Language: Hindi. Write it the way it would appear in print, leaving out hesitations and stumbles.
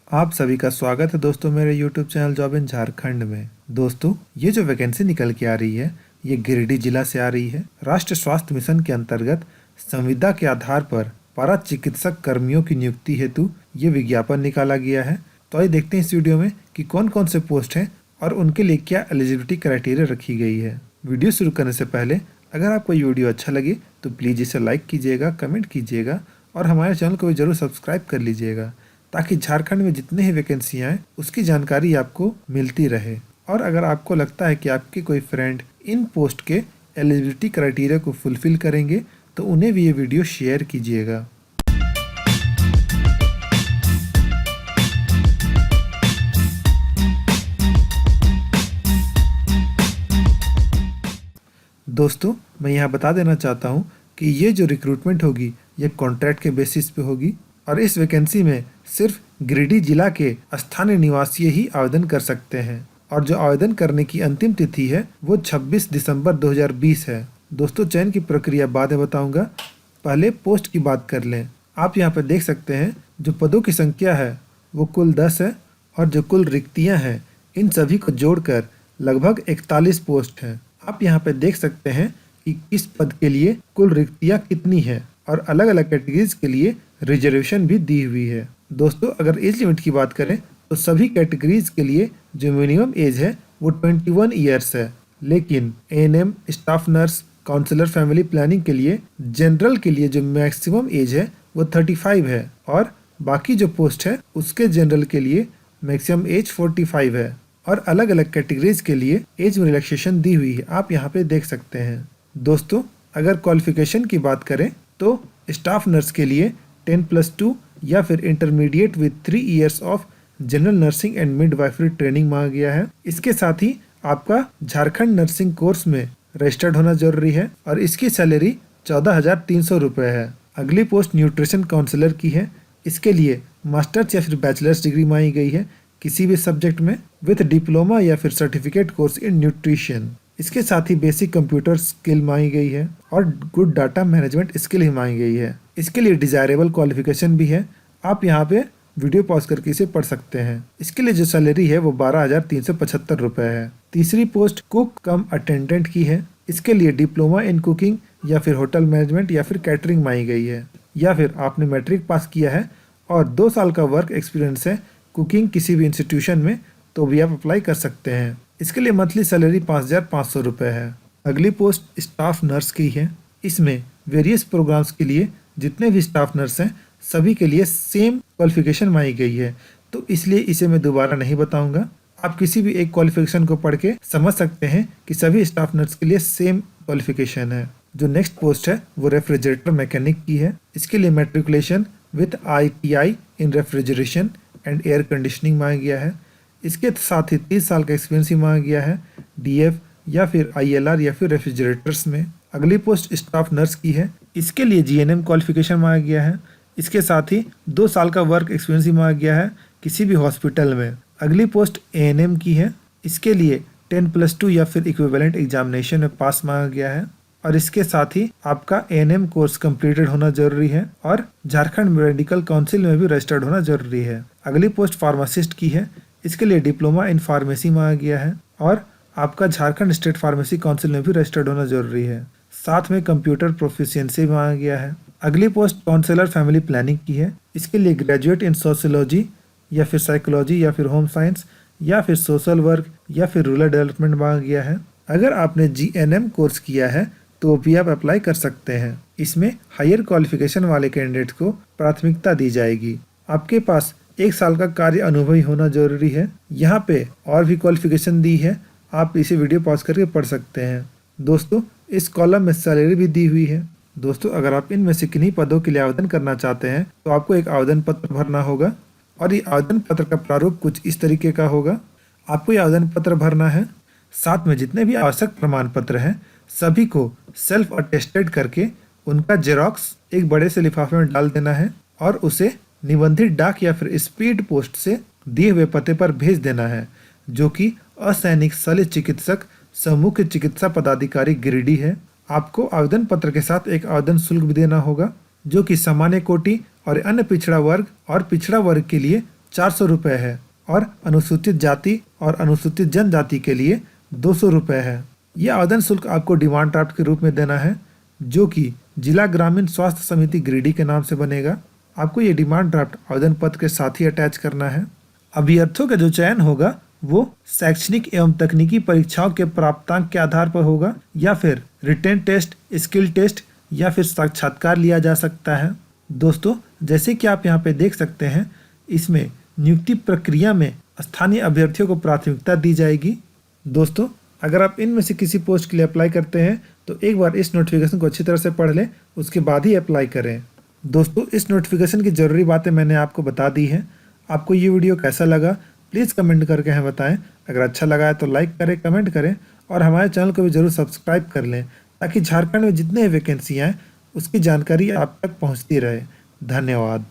आप सभी का स्वागत है दोस्तों मेरे YouTube channel job in Jharkhand में। दोस्तों, ये जो वैकेंसी निकल के आ रही है ये गिरिडीह जिला से आ रही है। राष्ट्रीय स्वास्थ्य मिशन के अंतर्गत संविदा के आधार पर पारा चिकित्सक कर्मियों की नियुक्ति हेतु ये विज्ञापन निकाला गया है। तो आइए देखते हैं इस वीडियो में कि कौन कौन से पोस्ट हैं और उनके लिए क्या एलिजिबिलिटी क्राइटेरिया रखी गई है। वीडियो शुरू करने से पहले अगर आपको ये वीडियो अच्छा लगे तो प्लीज़ इसे लाइक कीजिएगा, कमेंट कीजिएगा और हमारे चैनल को भी ज़रूर सब्सक्राइब कर लीजिएगा ताकि झारखंड में जितने ही वैकेंसियाँ हैं उसकी जानकारी आपको मिलती रहे। और अगर आपको लगता है कि आपके कोई फ्रेंड इन पोस्ट के एलिजिबिलिटी क्राइटेरिया को फुलफिल करेंगे तो उन्हें भी ये वीडियो शेयर कीजिएगा। दोस्तों, मैं यहाँ बता देना चाहता हूँ कि ये जो रिक्रूटमेंट होगी ये कॉन्ट्रैक्ट के बेसिस पे होगी और इस वैकेंसी में सिर्फ गिरिडीह जिला के स्थानीय निवासी ही आवेदन कर सकते हैं और जो आवेदन करने की अंतिम तिथि है वो 26 दिसंबर 2020 है। दोस्तों, चयन की प्रक्रिया बाद में बताऊंगा, पहले पोस्ट की बात कर लें। आप यहाँ पर देख सकते हैं जो पदों की संख्या है वो कुल 10 है और जो कुल रिक्तियाँ हैं इन सभी को जोड़कर लगभग 41 पोस्ट हैं। आप यहाँ पे देख सकते हैं कि किस पद के लिए कुल रिक्तियाँ कितनी है और अलग अलग कैटेगरीज के लिए रिजर्वेशन भी दी हुई है। दोस्तों, अगर एज लिमिट की बात करें तो सभी कैटेगरीज के लिए जो मिनिमम एज है वो 21 ईयर्स है, लेकिन ANM, staff nurse, counsellor family planning के लिए जनरल के लिए जो मैक्सिमम एज है वो 35 है और बाकी जो पोस्ट है उसके जनरल के लिए मैक्सिमम एज 45 है और अलग अलग कैटेगरीज के लिए एज में रिलैक्सेशन दी हुई है। आप यहाँ पे देख सकते हैं। दोस्तों, अगर क्वालिफिकेशन की बात करें तो स्टाफ नर्स के लिए 10+2 या फिर intermediate with 3 years of general nursing and midwifery training मांगा गया है। इसके साथ ही आपका झारखंड नर्सिंग कोर्स में रजिस्टर्ड होना जरूरी है और इसकी सैलरी 14,300 रुपये है। अगली पोस्ट न्यूट्रिशन काउंसलर की है। इसके लिए मास्टर्स या फिर बैचलर्स डिग्री मांगी गई है किसी भी सब्जेक्ट में विथ डिप्लोमा या फिर सर्टिफिकेट कोर्स इन न्यूट्रिशन। इसके साथ ही बेसिक कंप्यूटर स्किल मांगी गई है और गुड डाटा मैनेजमेंट स्किल ही मांगी गई है। इसके लिए डिजायरेबल क्वालिफिकेशन भी है। आप यहाँ पे वीडियो पॉज करके इसे पढ़ सकते हैं। इसके लिए जो सैलरी है वो 12,375 रुपये है। तीसरी पोस्ट कुक कम अटेंडेंट की है। इसके लिए डिप्लोमा इन कुकिंग या फिर होटल मैनेजमेंट या फिर कैटरिंग मांगी गई है या फिर आपने मैट्रिक पास किया है और 2 साल का वर्क एक्सपीरियंस है कुकिंग किसी भी इंस्टीट्यूशन में तो भी आप अप्लाई कर सकते हैं। इसके लिए मंथली सैलरी 5,500 रुपये है। अगली पोस्ट स्टाफ नर्स की है। इसमें वेरियस प्रोग्राम्स के लिए जितने भी स्टाफ नर्स हैं सभी के लिए सेम क्वालिफिकेशन मांगी गई है, तो इसलिए इसे मैं दोबारा नहीं बताऊंगा। आप किसी भी एक क्वालिफिकेशन को पढ़ के समझ सकते हैं कि सभी स्टाफ नर्स के लिए सेम क्वालिफिकेशन है। जो नेक्स्ट पोस्ट है वो रेफ्रिजरेटर मैकेनिक की है। इसके लिए matriculation with ITI in refrigeration and air conditioning मांगा गया है। इसके साथ ही 30 साल का एक्सपीरियंस ही मांगा गया है DF या फिर ILR या फिर रेफ्रिजरेटर्स में। अगली पोस्ट स्टाफ नर्स की है। इसके लिए GNM क्वालिफिकेशन मांगा गया है। इसके साथ ही 2 साल का वर्क एक्सपीरियंस ही मांगा गया है किसी भी हॉस्पिटल में। अगली पोस्ट ANM की है। इसके लिए 10+2 या फिर इक्विवेलेंट एग्जामिनेशन में पास मांगा गया है और इसके साथ ही आपका ANM कोर्स कंप्लीटेड होना जरूरी है और झारखंड मेडिकल काउंसिल में भी रजिस्टर्ड होना जरूरी है। अगली पोस्ट फार्मासिस्ट की है। इसके लिए डिप्लोमा इन फार्मेसी मांगा गया है और आपका झारखंड स्टेट फार्मेसी काउंसिल में भी रजिस्टर्ड होना जरूरी है। साथ में कंप्यूटर प्रोफिशिएंसी मांगा गया है। अगली पोस्ट काउंसलर फैमिली प्लानिंग की है। इसके लिए ग्रेजुएट इन सोशियोलॉजी या फिर साइकोलॉजी या फिर होम साइंस या फिर सोशल वर्क या फिर रूरल डेवलपमेंट मांगा गया है। अगर आपने GNM कोर्स किया है तो भी आप अप्लाई कर सकते हैं। इसमें हायर क्वालिफिकेशन वाले कैंडिडेट को प्राथमिकता दी जाएगी। आपके पास 1 साल का कार्य अनुभव होना जरूरी है। यहाँ पे और भी क्वालिफिकेशन दी है, आप इसे वीडियो पॉज करके पढ़ सकते हैं। दोस्तों, इस कॉलम में सैलरी भी दी हुई है। दोस्तों, अगर आप इनमें से किन्हीं पदों के लिए आवेदन करना चाहते हैं तो आपको एक आवेदन पत्र भरना होगा और ये आवेदन पत्र का प्रारूप कुछ इस तरीके का होगा। आपको ये आवेदन पत्र भरना है, साथ में जितने भी आवश्यक प्रमाण पत्र हैं सभी को सेल्फ अटेस्टेड करके उनका जेरोक्स एक बड़े से लिफाफे में डाल देना है और उसे निबंधित डाक या फिर स्पीड पोस्ट से दिए हुए पते पर भेज देना है, जो कि असैनिक शल्य चिकित्सक समूह चिकित्सा पदाधिकारी गिरिडीह है। आपको आवेदन पत्र के साथ एक आवेदन शुल्क भी देना होगा जो कि सामान्य कोटि और अन्य पिछड़ा वर्ग के लिए 400 रुपये है और अनुसूचित जाति और अनुसूचित जनजाति के लिए 200 रुपये है। यह आवेदन शुल्क आपको डिमांड ड्राफ्ट के रूप में देना है, जो कि जिला ग्रामीण स्वास्थ्य समिति गिरिडीह के नाम से बनेगा। आपको ये डिमांड ड्राफ्ट आवेदन पत्र के साथ ही अटैच करना है। अभ्यर्थियों का जो चयन होगा वो शैक्षणिक एवं तकनीकी परीक्षाओं के प्राप्तांक के आधार पर होगा, या फिर रिटेन टेस्ट, स्किल टेस्ट या फिर साक्षात्कार लिया जा सकता है। दोस्तों, जैसे कि आप यहाँ पे देख सकते हैं, इसमें नियुक्ति प्रक्रिया में स्थानीय अभ्यर्थियों को प्राथमिकता दी जाएगी। दोस्तों, अगर आप इनमें से किसी पोस्ट के लिए अप्लाई करते हैं तो एक बार इस नोटिफिकेशन को अच्छी तरह से पढ़ लें, उसके बाद ही अप्लाई करें। दोस्तों, इस नोटिफिकेशन की ज़रूरी बातें मैंने आपको बता दी हैं। आपको ये वीडियो कैसा लगा प्लीज़ कमेंट करके हमें बताएं। अगर अच्छा लगा है तो लाइक करें, कमेंट करें और हमारे चैनल को भी ज़रूर सब्सक्राइब कर लें, ताकि झारखंड में जितने वैकेंसी आएँ उसकी जानकारी आप तक पहुँचती रहे। धन्यवाद।